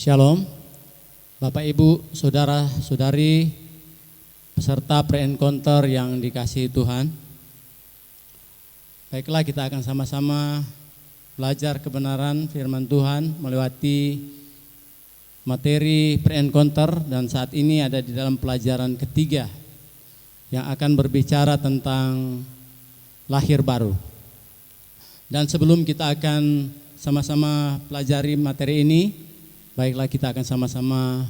Shalom, Bapak Ibu, Saudara, Saudari, peserta pre-encounter yang dikasihi Tuhan. Baiklah, kita akan sama-sama belajar kebenaran firman Tuhan melewati materi pre-encounter, dan saat ini ada di dalam pelajaran ketiga yang akan berbicara tentang lahir baru. Dan sebelum kita akan sama-sama pelajari materi ini, baiklah kita akan sama-sama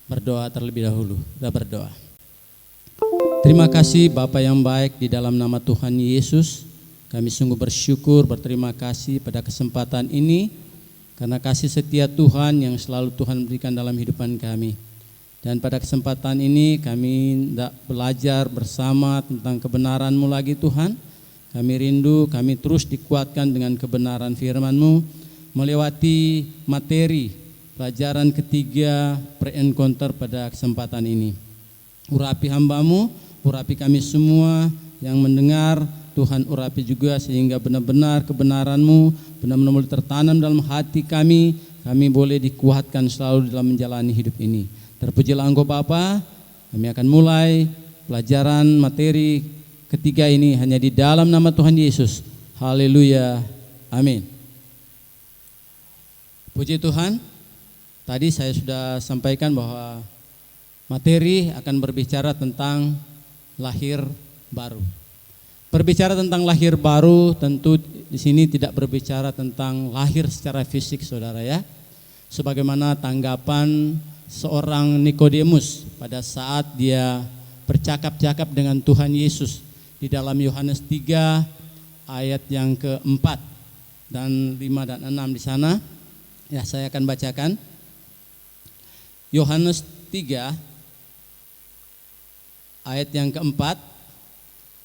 berdoa terlebih dahulu. Kita berdoa. Terima kasih Bapa yang baik, di dalam nama Tuhan Yesus kami sungguh bersyukur, berterima kasih pada kesempatan ini karena kasih setia Tuhan yang selalu Tuhan berikan dalam kehidupan kami. Dan pada kesempatan ini kami hendak belajar bersama tentang kebenaran-Mu lagi Tuhan. Kami rindu, kami terus dikuatkan dengan kebenaran firman-Mu melewati materi pelajaran ketiga pre-encounter pada kesempatan ini. Urapi hamba-Mu, urapi kami semua yang mendengar, Tuhan urapi juga sehingga benar-benar kebenaran-Mu benar-benar boleh tertanam dalam hati kami boleh dikuatkan selalu dalam menjalani hidup ini. Terpujilah Engkau Bapa. Kami akan mulai pelajaran materi ketiga ini hanya di dalam nama Tuhan Yesus. Haleluya, amin. Puji Tuhan. Tadi saya sudah sampaikan bahwa materi akan berbicara tentang lahir baru. Berbicara tentang lahir baru, tentu di sini tidak berbicara tentang lahir secara fisik, saudara ya. Sebagaimana tanggapan seorang Nikodemus pada saat dia bercakap-cakap dengan Tuhan Yesus di dalam Yohanes 3 ayat yang keempat dan 5 dan 6 di sana. Ya, saya akan bacakan. Yohanes 3 ayat yang keempat,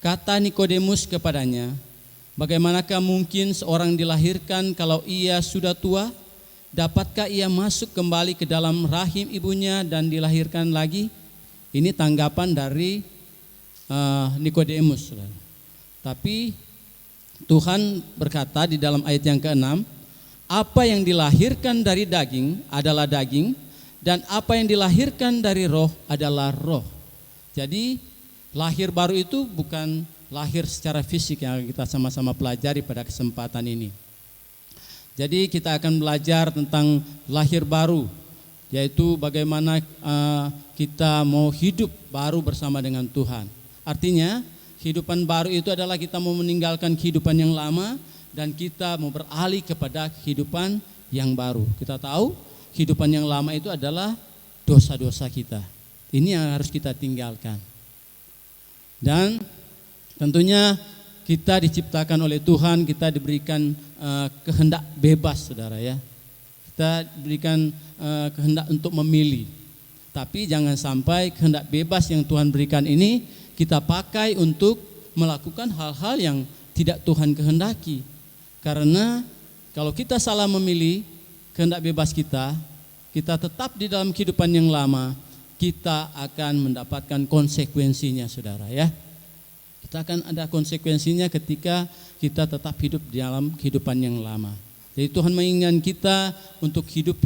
kata Nikodemus kepadanya, bagaimanakah mungkin seorang dilahirkan kalau ia sudah tua? Dapatkah ia masuk kembali ke dalam rahim ibunya dan dilahirkan lagi? Ini tanggapan dari Nikodemus. Tapi Tuhan berkata di dalam ayat yang ke-6, apa yang dilahirkan dari daging adalah daging, dan apa yang dilahirkan dari roh adalah roh. Jadi lahir baru itu bukan lahir secara fisik yang kita sama-sama pelajari pada kesempatan ini. Jadi kita akan belajar tentang lahir baru, yaitu bagaimana kita mau hidup baru bersama dengan Tuhan. Artinya kehidupan baru itu adalah kita mau meninggalkan kehidupan yang lama dan kita mau beralih kepada kehidupan yang baru. Kita tahu kehidupan yang lama itu adalah dosa-dosa kita. Ini yang harus kita tinggalkan. Dan tentunya kita diciptakan oleh Tuhan, kita diberikan kehendak bebas, saudara ya. Kita diberikan kehendak untuk memilih. Tapi jangan sampai kehendak bebas yang Tuhan berikan ini kita pakai untuk melakukan hal-hal yang tidak Tuhan kehendaki. Karena kalau kita salah memilih kehendak bebas kita tetap di dalam kehidupan yang lama, kita akan mendapatkan konsekuensinya, saudara ya. Kita akan ada konsekuensinya ketika kita tetap hidup di dalam kehidupan yang lama. Jadi Tuhan menginginkan kita untuk hidup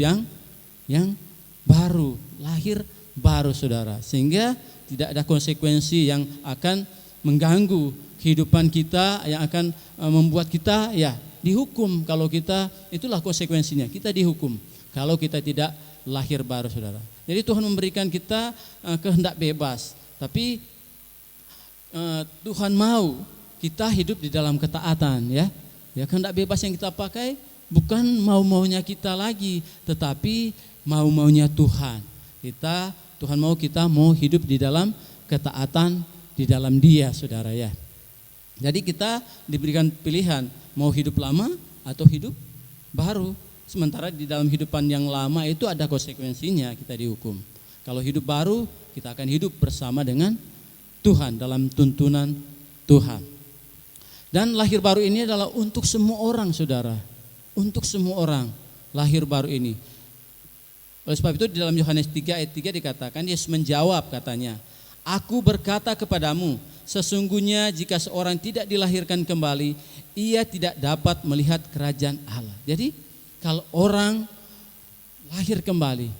yang baru, lahir baru, saudara. Sehingga tidak ada konsekuensi yang akan mengganggu kehidupan kita, yang akan membuat kita ya dihukum. Kalau kita, itulah konsekuensinya, kita dihukum kalau kita tidak lahir baru, saudara. Jadi Tuhan memberikan kita kehendak bebas, tapi Tuhan mau kita hidup di dalam ketaatan ya. Ya, kehendak bebas yang kita pakai bukan mau-maunya kita lagi, tetapi mau-maunya Tuhan. Tuhan mau kita mau hidup di dalam ketaatan di dalam Dia, saudara ya. Jadi kita diberikan pilihan mau hidup lama atau hidup baru. Sementara di dalam kehidupan yang lama itu ada konsekuensinya, kita dihukum. Kalau hidup baru, kita akan hidup bersama dengan Tuhan dalam tuntunan Tuhan. Dan lahir baru ini adalah untuk semua orang, saudara. Untuk semua orang lahir baru ini. Oleh sebab itu di dalam Yohanes 3 ayat 3 dikatakan, Yesus menjawab katanya, aku berkata kepadamu, sesungguhnya jika seorang tidak dilahirkan kembali, ia tidak dapat melihat kerajaan Allah. Jadi kalau orang lahir kembali,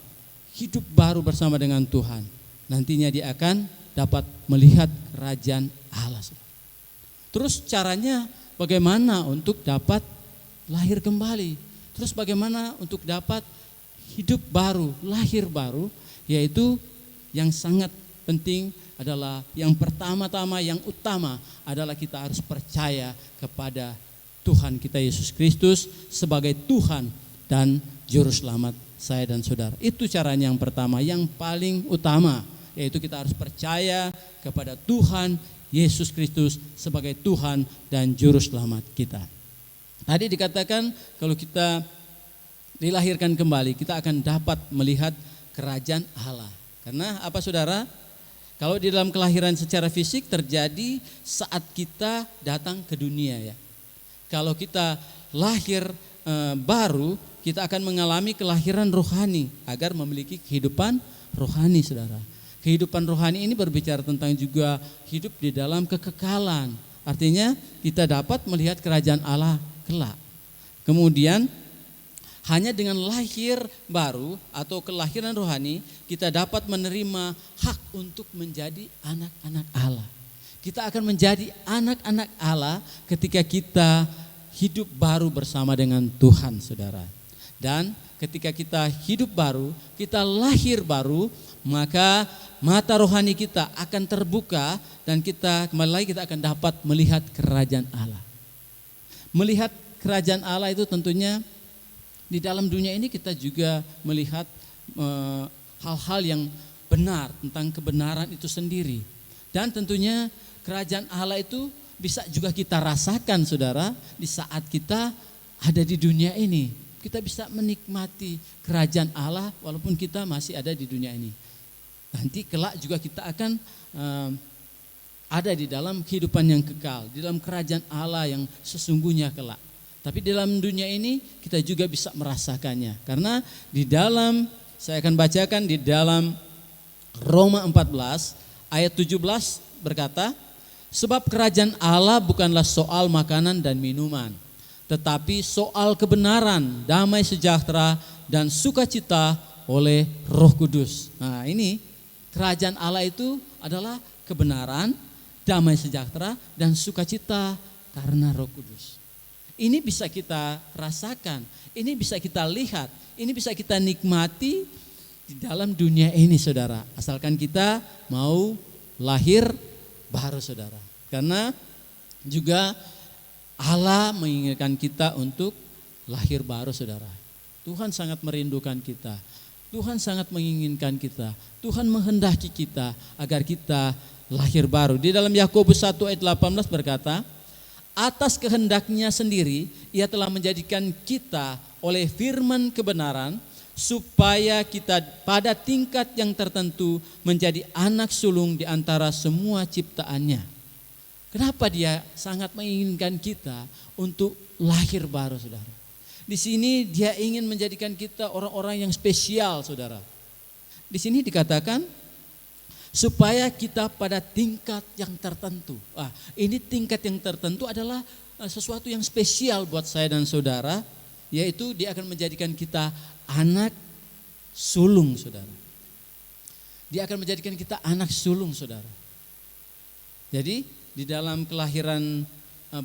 hidup baru bersama dengan Tuhan, nantinya dia akan dapat melihat kerajaan Allah. Terus caranya bagaimana untuk dapat lahir kembali? Terus bagaimana untuk dapat hidup baru, lahir baru? Yaitu yang sangat penting adalah yang pertama-tama, yang utama adalah kita harus percaya kepada Tuhan kita Yesus Kristus sebagai Tuhan dan Juru Selamat saya dan saudara. Itu caranya yang pertama, yang paling utama, yaitu kita harus percaya kepada Tuhan Yesus Kristus sebagai Tuhan dan Juru Selamat kita. Tadi dikatakan kalau kita dilahirkan kembali, kita akan dapat melihat kerajaan Allah. Karena apa saudara? Kalau di dalam kelahiran secara fisik terjadi saat kita datang ke dunia ya. Kalau kita lahir baru, kita akan mengalami kelahiran rohani agar memiliki kehidupan rohani saudara. Kehidupan rohani ini berbicara tentang juga hidup di dalam kekekalan. Artinya kita dapat melihat kerajaan Allah kelak. Kemudian hanya dengan lahir baru atau kelahiran rohani kita dapat menerima hak untuk menjadi anak-anak Allah. Kita akan menjadi anak-anak Allah ketika kita hidup baru bersama dengan Tuhan saudara. Dan ketika kita hidup baru, kita lahir baru, maka mata rohani kita akan terbuka dan kita kembali lagi kita akan dapat melihat kerajaan Allah. Melihat kerajaan Allah itu tentunya di dalam dunia ini kita juga melihat hal-hal yang benar tentang kebenaran itu sendiri. Dan tentunya kerajaan Allah itu bisa juga kita rasakan saudara di saat kita ada di dunia ini. Kita bisa menikmati kerajaan Allah walaupun kita masih ada di dunia ini. Nanti kelak juga kita akan ada di dalam kehidupan yang kekal, di dalam kerajaan Allah yang sesungguhnya kelak. Tapi dalam dunia ini kita juga bisa merasakannya. Karena di dalam, saya akan bacakan di dalam Roma 14 ayat 17 berkata, sebab kerajaan Allah bukanlah soal makanan dan minuman, tetapi soal kebenaran, damai sejahtera dan sukacita oleh Roh Kudus. Nah ini kerajaan Allah itu adalah kebenaran, damai sejahtera dan sukacita karena Roh Kudus. Ini bisa kita rasakan, ini bisa kita lihat, ini bisa kita nikmati di dalam dunia ini saudara. Asalkan kita mau lahir baru saudara. Karena juga Allah menginginkan kita untuk lahir baru saudara. Tuhan sangat merindukan kita. Tuhan sangat menginginkan kita. Tuhan menghendaki kita agar kita lahir baru. Di dalam Yakobus 1 ayat 18 berkata, atas kehendaknya sendiri ia telah menjadikan kita oleh firman kebenaran supaya kita pada tingkat yang tertentu menjadi anak sulung di antara semua ciptaannya. Kenapa dia sangat menginginkan kita untuk lahir baru saudara? Di sini dia ingin menjadikan kita orang-orang yang spesial saudara. Di sini dikatakan supaya kita pada tingkat yang tertentu. Ini tingkat yang tertentu adalah sesuatu yang spesial buat saya dan saudara, yaitu dia akan menjadikan kita anak sulung saudara. Dia akan menjadikan kita anak sulung saudara. Jadi di dalam kelahiran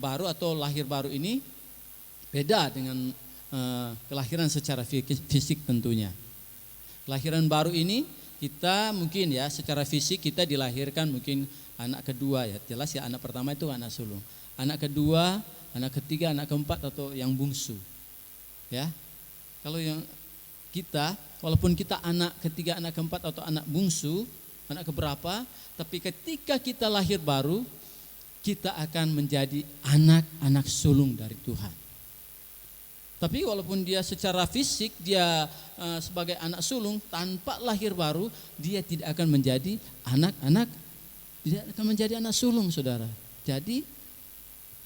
baru atau lahir baru ini beda dengan kelahiran secara fisik tentunya. Kelahiran baru ini kita mungkin ya secara fisik kita dilahirkan mungkin anak kedua ya, jelas ya anak pertama itu anak sulung. Anak kedua, anak ketiga, anak keempat atau yang bungsu. Ya. Kalau yang kita walaupun kita anak ketiga, anak keempat atau anak bungsu, anak keberapa, tapi ketika kita lahir baru kita akan menjadi anak-anak sulung dari Tuhan. Tapi walaupun dia secara fisik dia sebagai anak sulung tanpa lahir baru, dia tidak akan menjadi anak-anak, tidak akan menjadi anak sulung saudara. Jadi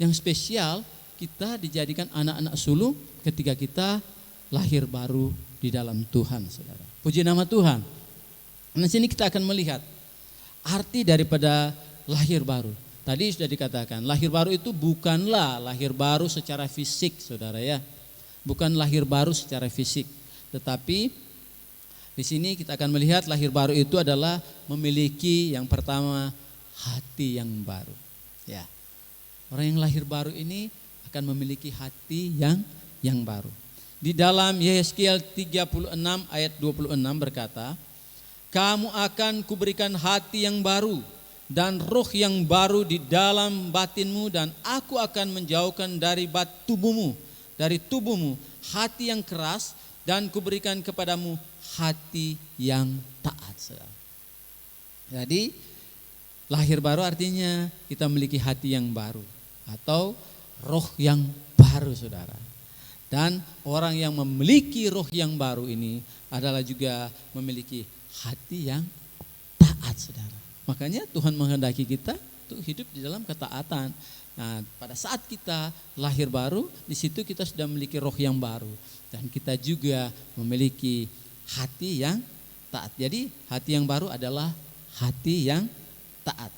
yang spesial kita dijadikan anak-anak sulung ketika kita lahir baru di dalam Tuhan saudara. Puji nama Tuhan. Nah sini kita akan melihat arti daripada lahir baru. Tadi sudah dikatakan lahir baru itu bukanlah lahir baru secara fisik saudara ya. Bukan lahir baru secara fisik, tetapi Di sini kita akan melihat lahir baru itu adalah memiliki yang pertama hati yang baru. Ya. Orang yang lahir baru ini akan memiliki hati yang baru. Di dalam Yehezkiel 36 ayat 26 berkata, "Kamu akan kuberikan hati yang baru dan roh yang baru di dalam batinmu, dan aku akan menjauhkan dari tubuhmu hati yang keras, dan kuberikan kepadamu hati yang taat." Jadi lahir baru artinya kita memiliki hati yang baru atau roh yang baru, saudara. Dan orang yang memiliki roh yang baru ini adalah juga memiliki hati yang taat, saudara. Makanya Tuhan menghendaki kita untuk hidup di dalam ketaatan. Nah, pada saat kita lahir baru, di situ kita sudah memiliki roh yang baru. Dan kita juga memiliki hati yang taat. Jadi hati yang baru adalah hati yang taat.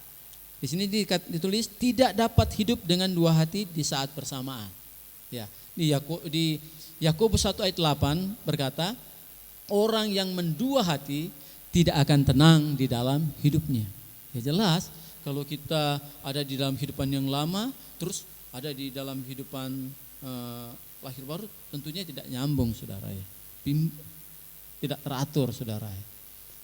Di sini ditulis tidak dapat hidup dengan dua hati di saat bersamaan. Ya, di Yakobus 1 ayat 8 berkata, orang yang mendua hati tidak akan tenang di dalam hidupnya. Ya jelas, kalau kita ada di dalam kehidupan yang lama, terus ada di dalam kehidupan lahir baru, tentunya tidak nyambung, saudara ya. Tidak teratur, saudara ya.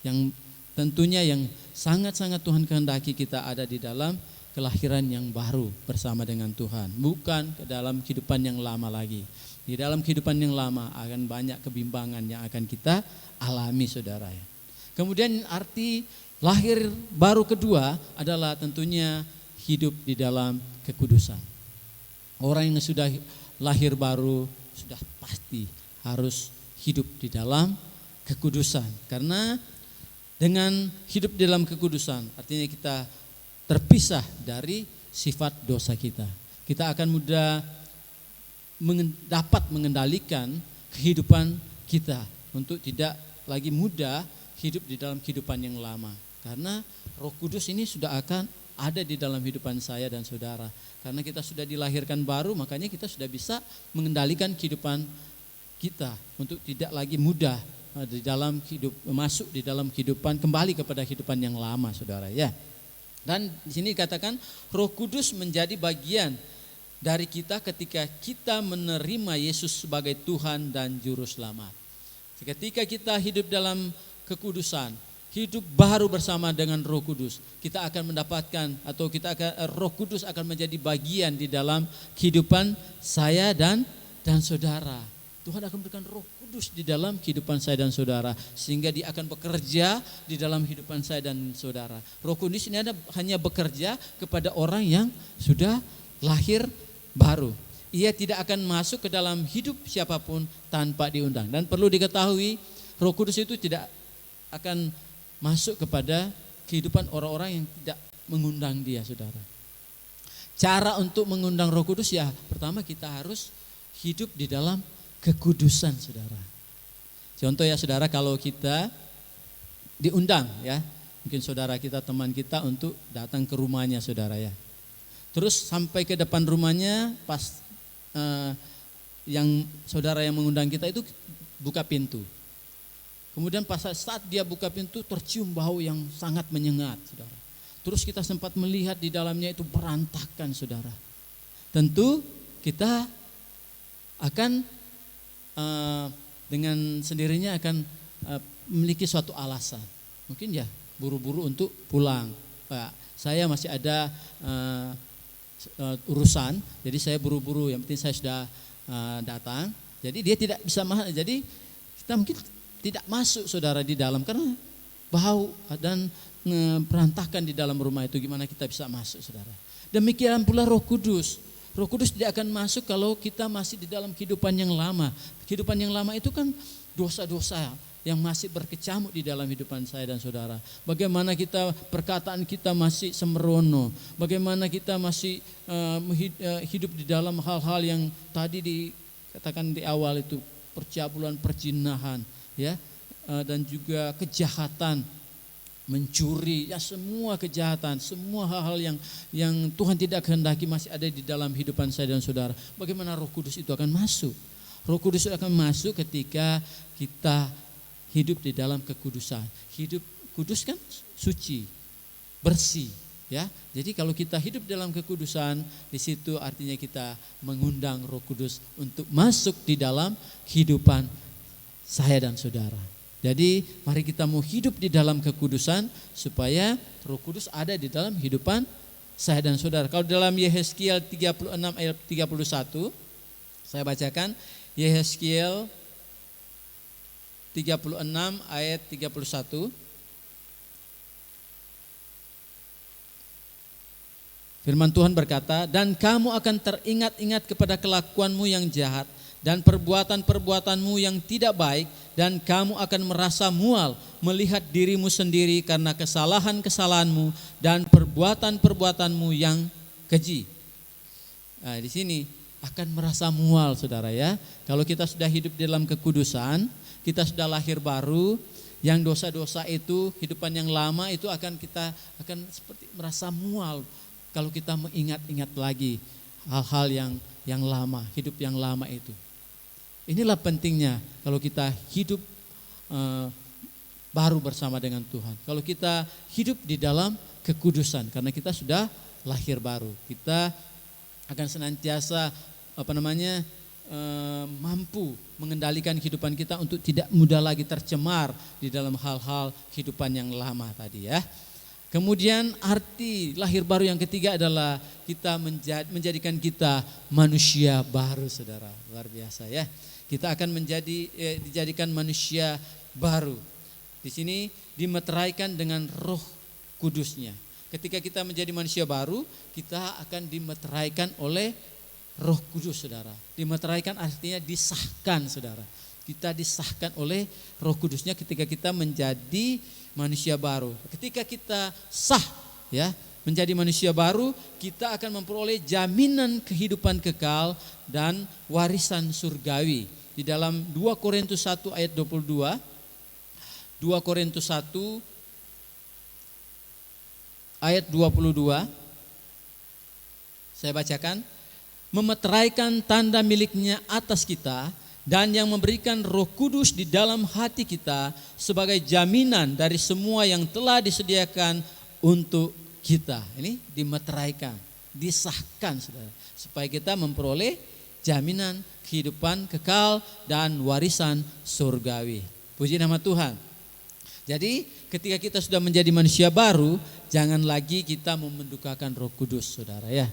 Yang tentunya yang sangat-sangat Tuhan kehendaki kita ada di dalam kelahiran yang baru bersama dengan Tuhan, bukan ke dalam kehidupan yang lama lagi. Di dalam kehidupan yang lama akan banyak kebimbangan yang akan kita alami, saudara ya. Kemudian arti lahir baru kedua adalah tentunya hidup di dalam kekudusan. Orang yang sudah lahir baru sudah pasti harus hidup di dalam kekudusan. Karena dengan hidup di dalam kekudusan artinya kita terpisah dari sifat dosa kita. Kita akan mudah dapat mengendalikan kehidupan kita untuk tidak lagi mudah hidup di dalam kehidupan yang lama. Karena Roh Kudus ini sudah akan ada di dalam kehidupan saya dan saudara. Karena kita sudah dilahirkan baru, makanya kita sudah bisa mengendalikan kehidupan kita untuk tidak lagi mudah di dalam masuk di dalam kehidupan, kembali kepada kehidupan yang lama, saudara ya. Dan di sini dikatakan Roh Kudus menjadi bagian dari kita ketika kita menerima Yesus sebagai Tuhan dan Juru Selamat. Ketika kita hidup dalam kekudusan, hidup baru bersama dengan Roh Kudus, kita akan mendapatkan atau Roh Kudus akan menjadi bagian di dalam kehidupan saya dan saudara. Tuhan akan memberikan Roh Kudus di dalam kehidupan saya dan saudara, sehingga dia akan bekerja di dalam kehidupan saya dan saudara. Roh Kudus ini hanya bekerja kepada orang yang sudah lahir baru. Ia tidak akan masuk ke dalam hidup siapapun tanpa diundang. Dan perlu diketahui, Roh Kudus itu tidak akan masuk kepada kehidupan orang-orang yang tidak mengundang dia, saudara. Cara untuk mengundang Roh Kudus ya, pertama kita harus hidup di dalam kekudusan, saudara. Contoh ya, saudara, kalau kita diundang ya, mungkin saudara kita, teman kita untuk datang ke rumahnya, saudara ya. Terus sampai ke depan rumahnya, pas yang saudara yang mengundang kita itu buka pintu. Kemudian pas saat dia buka pintu tercium bau yang sangat menyengat, saudara. Terus kita sempat melihat di dalamnya itu berantakan, saudara. Tentu kita akan dengan sendirinya akan memiliki suatu alasan. Mungkin ya buru-buru untuk pulang. Pak, saya masih ada urusan, jadi saya buru-buru, yang penting saya sudah datang. Jadi dia tidak bisa masuk, jadi kita mungkin tidak masuk, saudara, di dalam karena bau dan berantakan di dalam rumah itu. Gimana kita bisa masuk, saudara? Demikian pula Roh Kudus. Roh Kudus tidak akan masuk kalau kita masih di dalam kehidupan yang lama. Kehidupan yang lama itu kan dosa-dosa yang masih berkecamuk di dalam kehidupan saya dan saudara. Bagaimana perkataan kita masih sembrono, bagaimana kita masih hidup di dalam hal-hal yang tadi dikatakan di awal itu, percabulan, perzinahan, ya, dan juga kejahatan, mencuri, ya, semua kejahatan, semua hal-hal yang Tuhan tidak kehendaki masih ada di dalam kehidupan saya dan saudara. Bagaimana Roh Kudus itu akan masuk? Roh Kudus akan masuk ketika kita hidup di dalam kekudusan. Hidup kudus kan suci, bersih, ya. Jadi kalau kita hidup dalam kekudusan, di situ artinya kita mengundang Roh Kudus untuk masuk di dalam kehidupan saya dan saudara. Jadi mari kita mau hidup di dalam kekudusan supaya Roh Kudus ada di dalam kehidupan saya dan saudara. Kalau dalam Yehezkiel 36 ayat 31, saya bacakan Yehezkiel 36 ayat 31. Firman Tuhan berkata, dan kamu akan teringat-ingat kepada kelakuanmu yang jahat dan perbuatan-perbuatanmu yang tidak baik, dan kamu akan merasa mual melihat dirimu sendiri karena kesalahan-kesalahanmu dan perbuatan-perbuatanmu yang keji. Nah, di sini akan merasa mual, saudara ya. Kalau kita sudah hidup dalam kekudusan, kita sudah lahir baru, yang dosa-dosa itu, kehidupan yang lama itu akan seperti merasa mual kalau kita mengingat-ingat lagi hal-hal yang lama, hidup yang lama itu. Inilah pentingnya kalau kita hidup baru bersama dengan Tuhan. Kalau kita hidup di dalam kekudusan, karena kita sudah lahir baru, kita akan senantiasa mampu mengendalikan kehidupan kita untuk tidak mudah lagi tercemar di dalam hal-hal kehidupan yang lama tadi ya. Kemudian arti lahir baru yang ketiga adalah kita menjadikan kita manusia baru, saudara. Luar biasa ya. Kita akan dijadikan manusia baru. Di sini dimeteraikan dengan Roh Kudusnya. Ketika kita menjadi manusia baru, kita akan dimeteraikan oleh Roh Kudus, saudara. Dimeteraikan artinya disahkan, saudara. Kita disahkan oleh Roh Kudusnya ketika kita menjadi manusia baru. Ketika kita sah ya menjadi manusia baru, kita akan memperoleh jaminan kehidupan kekal dan warisan surgawi. Di dalam 2 Korintus 1 ayat 22, 2 Korintus 1 ayat 22, saya bacakan, memeteraikan tanda miliknya atas kita dan yang memberikan Roh Kudus di dalam hati kita sebagai jaminan dari semua yang telah disediakan untuk kita. Ini dimeteraikan, disahkan, saudara, supaya kita memperoleh jaminan kehidupan kekal dan warisan surgawi. Puji nama Tuhan. Jadi ketika kita sudah menjadi manusia baru, jangan lagi kita memendukakan Roh Kudus, saudara ya.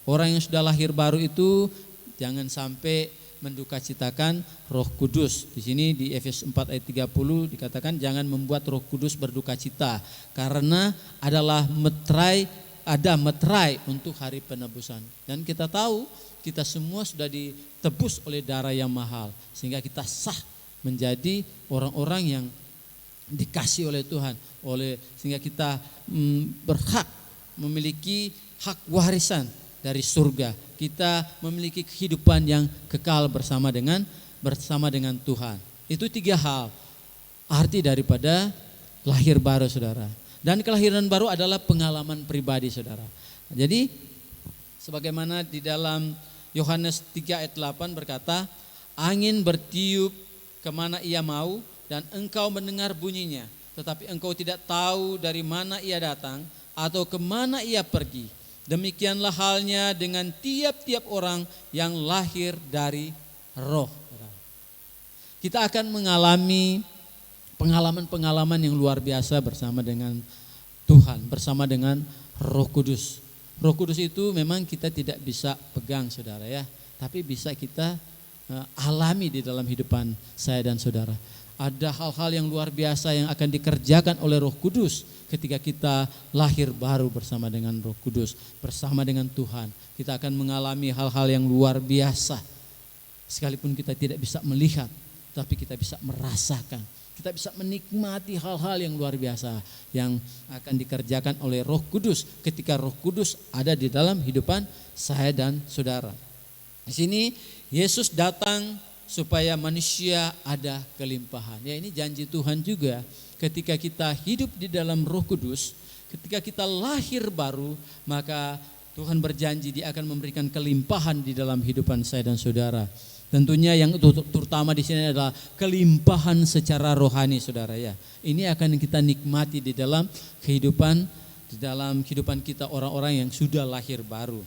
Orang yang sudah lahir baru itu jangan sampai mendukacitakan Roh Kudus. Di sini di Efesus 4 ayat 30 dikatakan jangan membuat Roh Kudus berduka cita karena adalah meterai untuk hari penebusan. Dan kita tahu kita semua sudah ditebus oleh darah yang mahal sehingga kita sah menjadi orang-orang yang dikasih oleh Tuhan, sehingga kita berhak memiliki hak warisan dari surga. Kita memiliki kehidupan yang kekal bersama dengan Tuhan. Itu 3 hal arti daripada lahir baru, saudara. Dan kelahiran baru adalah pengalaman pribadi, saudara. Jadi sebagaimana di dalam Yohanes 3 ayat 8 berkata, angin bertiup kemana ia mau dan engkau mendengar bunyinya, tetapi engkau tidak tahu dari mana ia datang atau kemana ia pergi. Demikianlah halnya dengan tiap-tiap orang yang lahir dari roh. Kita akan mengalami pengalaman-pengalaman yang luar biasa bersama dengan Tuhan, bersama dengan Roh Kudus. Roh Kudus itu memang kita tidak bisa pegang, saudara ya, tapi bisa kita alami di dalam kehidupan saya dan saudara. Ada hal-hal yang luar biasa yang akan dikerjakan oleh Roh Kudus ketika kita lahir baru bersama dengan Roh Kudus, bersama dengan Tuhan. Kita akan mengalami hal-hal yang luar biasa. Sekalipun kita tidak bisa melihat, tapi kita bisa merasakan. Kita bisa menikmati hal-hal yang luar biasa yang akan dikerjakan oleh Roh Kudus ketika Roh Kudus ada di dalam kehidupan saya dan saudara. Di sini Yesus datang supaya manusia ada kelimpahan. Ya, ini janji Tuhan juga. Ketika kita hidup di dalam Roh Kudus, ketika kita lahir baru, maka Tuhan berjanji Dia akan memberikan kelimpahan di dalam kehidupan saya dan saudara. Tentunya yang terutama di sini adalah kelimpahan secara rohani, saudara ya. Ini akan kita nikmati di dalam kehidupan kita orang-orang yang sudah lahir baru.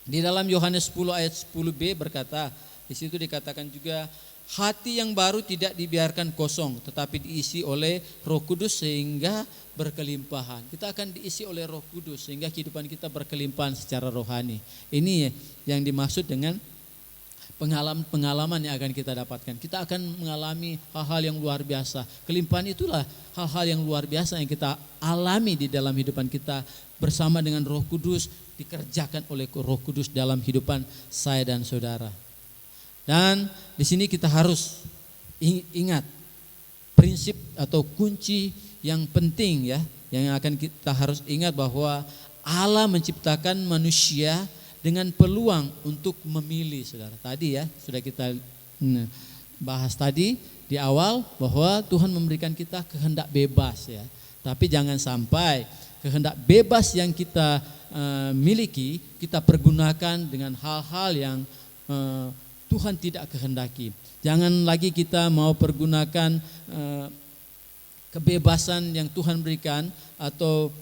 Di dalam Yohanes 10 ayat 10b berkata, di situ dikatakan juga, hati yang baru tidak dibiarkan kosong, tetapi diisi oleh Roh Kudus sehingga berkelimpahan. Kita akan diisi oleh Roh Kudus sehingga kehidupan kita berkelimpahan secara rohani. Ini yang dimaksud dengan pengalaman yang akan kita dapatkan. Kita akan mengalami hal-hal yang luar biasa. Kelimpahan itulah hal-hal yang luar biasa yang kita alami di dalam kehidupan kita bersama dengan Roh Kudus, dikerjakan oleh Roh Kudus dalam kehidupan saya dan saudara. Dan di sini kita harus ingat prinsip atau kunci yang penting ya, yang akan kita harus ingat bahwa Allah menciptakan manusia dengan peluang untuk memilih, saudara. Tadi ya sudah kita bahas tadi di awal bahwa Tuhan memberikan kita kehendak bebas ya. Tapi jangan sampai kehendak bebas yang kita miliki kita pergunakan dengan hal-hal yang Tuhan tidak kehendaki. Jangan lagi kita mau pergunakan kebebasan yang Tuhan berikan atau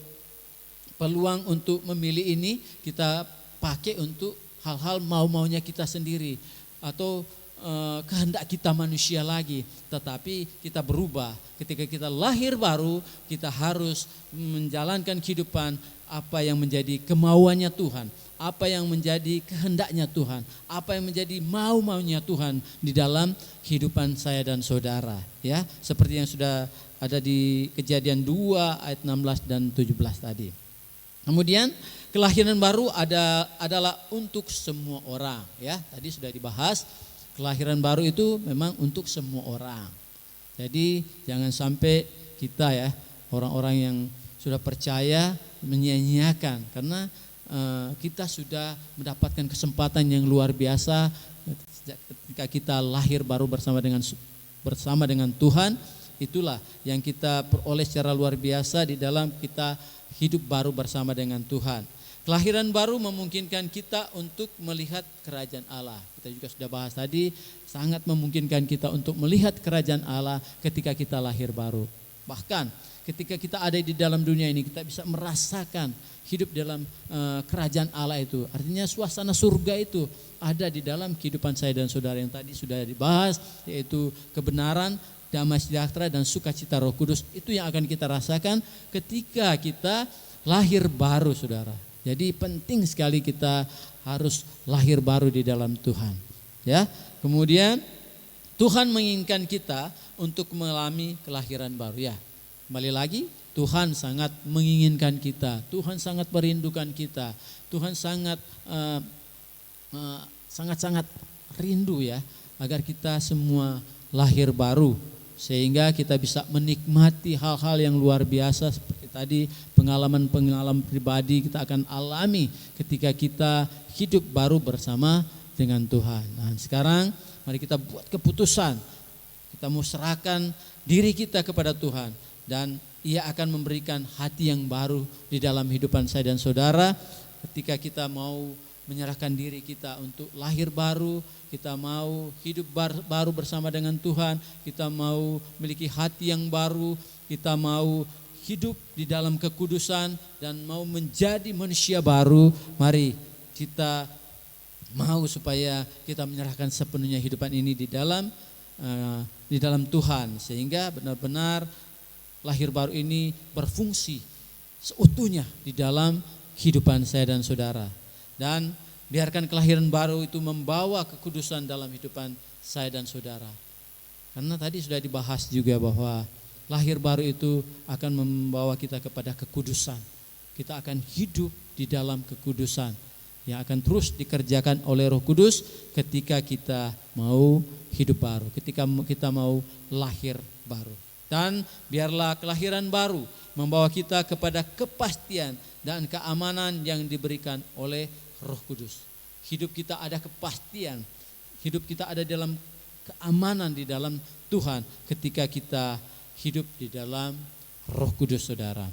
peluang untuk memilih ini kita pakai untuk hal-hal mau-maunya kita sendiri atau kehendak kita manusia lagi. Tetapi kita berubah. Ketika kita lahir baru, kita harus menjalankan kehidupan apa yang menjadi kemauannya Tuhan, apa yang menjadi kehendaknya Tuhan, apa yang menjadi mau-maunya Tuhan di dalam kehidupan saya dan saudara. Ya, seperti yang sudah ada di Kejadian 2 ayat 16 dan 17 tadi. Kemudian kelahiran baru adalah untuk semua orang, ya. Tadi sudah dibahas, kelahiran baru itu memang untuk semua orang. Jadi jangan sampai kita ya, orang-orang yang sudah percaya menyia-nyiakan karena kita sudah mendapatkan kesempatan yang luar biasa ketika kita lahir baru bersama dengan Tuhan. Itulah yang kita peroleh secara luar biasa di dalam kita hidup baru bersama dengan Tuhan. Kelahiran baru memungkinkan kita untuk melihat kerajaan Allah. Kita juga sudah bahas tadi, sangat memungkinkan kita untuk melihat kerajaan Allah ketika kita lahir baru. Bahkan ketika kita ada di dalam dunia ini, kita bisa merasakan hidup dalam kerajaan Allah itu. Artinya suasana surga itu ada di dalam kehidupan saya dan saudara yang tadi sudah dibahas, yaitu kebenaran, damai sejahtera dan sukacita Roh Kudus. Itu yang akan kita rasakan ketika kita lahir baru, saudara. Jadi penting sekali kita harus lahir baru di dalam Tuhan. Ya. Kemudian Tuhan menginginkan kita untuk mengalami kelahiran baru. Ya. Kembali lagi, Tuhan sangat menginginkan kita. Tuhan sangat merindukan kita. Tuhan sangat rindu ya agar kita semua lahir baru, sehingga kita bisa menikmati hal-hal yang luar biasa seperti tadi, pengalaman-pengalaman pribadi kita akan alami ketika kita hidup baru bersama dengan Tuhan. Nah, sekarang mari kita buat keputusan. Kita mau serahkan diri kita kepada Tuhan dan Ia akan memberikan hati yang baru di dalam kehidupan saya dan saudara ketika kita mau menyerahkan diri kita untuk lahir baru, kita mau hidup baru bersama dengan Tuhan, kita mau memiliki hati yang baru, kita mau hidup di dalam kekudusan dan mau menjadi manusia baru. Mari kita mau supaya kita menyerahkan sepenuhnya kehidupan ini di dalam Tuhan, sehingga benar-benar lahir baru ini berfungsi seutuhnya di dalam kehidupan saya dan saudara. Dan biarkan kelahiran baru itu membawa kekudusan dalam kehidupan saya dan saudara. Karena tadi sudah dibahas juga bahwa lahir baru itu akan membawa kita kepada kekudusan. Kita akan hidup di dalam kekudusan yang akan terus dikerjakan oleh Roh Kudus ketika kita mau hidup baru, ketika kita mau lahir baru. Dan biarlah kelahiran baru membawa kita kepada kepastian dan keamanan yang diberikan oleh Roh Kudus. Hidup kita ada kepastian, hidup kita ada dalam keamanan di dalam Tuhan ketika kita hidup di dalam Roh Kudus, saudara.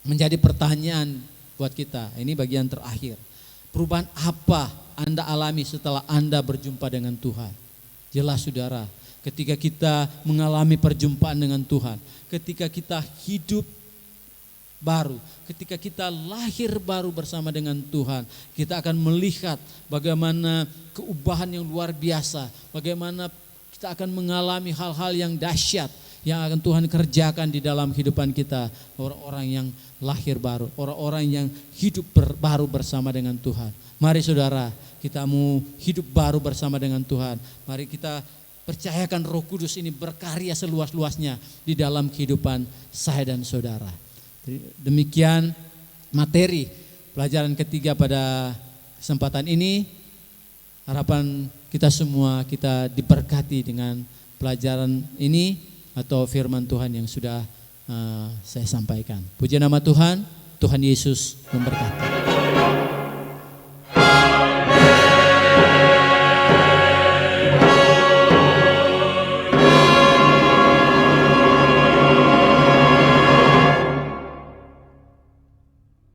Menjadi pertanyaan buat kita, ini bagian terakhir. Perubahan apa Anda alami setelah Anda berjumpa dengan Tuhan? Jelas saudara, ketika kita mengalami perjumpaan dengan Tuhan, ketika kita hidup baru, ketika kita lahir baru bersama dengan Tuhan, kita akan melihat bagaimana keubahan yang luar biasa, bagaimana kita akan mengalami hal-hal yang dahsyat yang akan Tuhan kerjakan di dalam kehidupan kita. Orang-orang yang lahir baru, orang-orang yang hidup baru bersama dengan Tuhan. Mari saudara, kita mau hidup baru bersama dengan Tuhan. Mari kita percayakan Roh Kudus ini berkarya seluas-luasnya di dalam kehidupan saya dan saudara. Demikian materi pelajaran ketiga pada kesempatan ini. Harapan kita semua kita diberkati dengan pelajaran ini atau firman Tuhan yang sudah saya sampaikan. Puji nama Tuhan, Tuhan Yesus memberkati.